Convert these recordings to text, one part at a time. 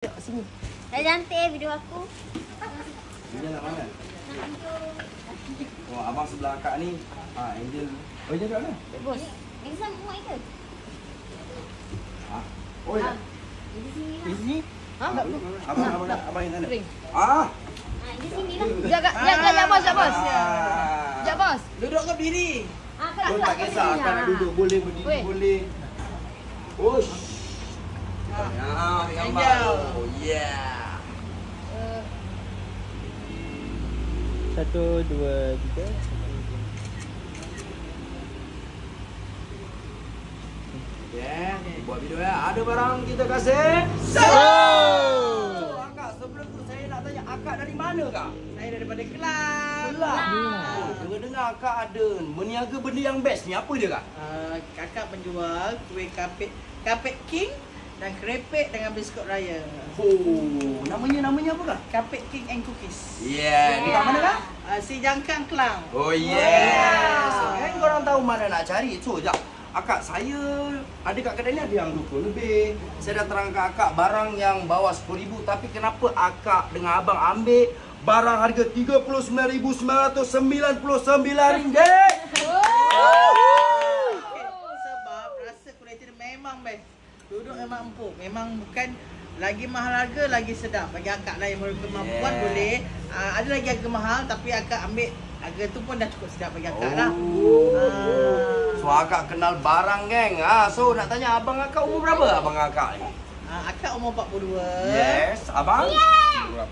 Sini. Dah cantik video aku. Ini nak mana? Oh, abang sebelah akak ni. Angel. Oh, Angel kat mana? Bos. Ini sama rumah ke? Oh, ya. Di sini lah. Di sini? Abang yang sana. Ring. Di sini lah. Sekejap bos, sekejap bos. Sekejap bos. Duduk ke berdiri? Oh, tak kisah. Akak nak duduk boleh, berdiri boleh. Ush. Angel. Oh, yeah. 1, 2, 3. Yeah, buat video ya. Ada barang kita kasih. So, akak sebelum tu saya nak tanya, akak dari mana kak? Saya daripada Kelang. Dengar-dengar akak ada meniaga benda yang best ni. Apa dia kak? Kakak menjual kuih kapet king dan krepek dengan biskut raya. Oh, namanya apa kak? Kapet king and cookies. Yeah, ni kat mana kak? Si Jangkang Kelang. Oh yes. Kan korang tahu mana nak cari. So, jap. Akak, saya ada kat kedai ni ada yang 20 lebih. Saya dah terang kat akak barang yang bawah 10,000. Tapi kenapa akak dengan abang ambil barang harga RM39,999? Sebab rasa kualiti dia memang best. Duduk memang empuk. Memang bukan lagi mahal harga, lagi sedap. Bagi akak lah yang berkemampuan boleh. Ada lagi harga mahal tapi akak ambil harga tu pun dah cukup sedap bagi akak lah. So akak kenal barang geng. So nak tanya abang akak umur berapa abang akak ni? Akak umur 42. Yes, abang? 38.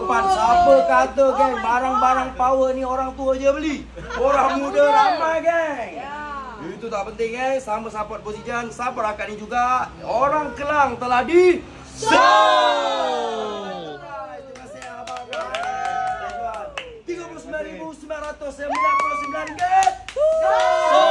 Siapa kata geng barang-barang power ni orang tua je beli. Orang muda ramai geng. Itu tak penting sama support Position, support akak ni juga. Orang Kelang telah di Terima kasih abang. RM39,999.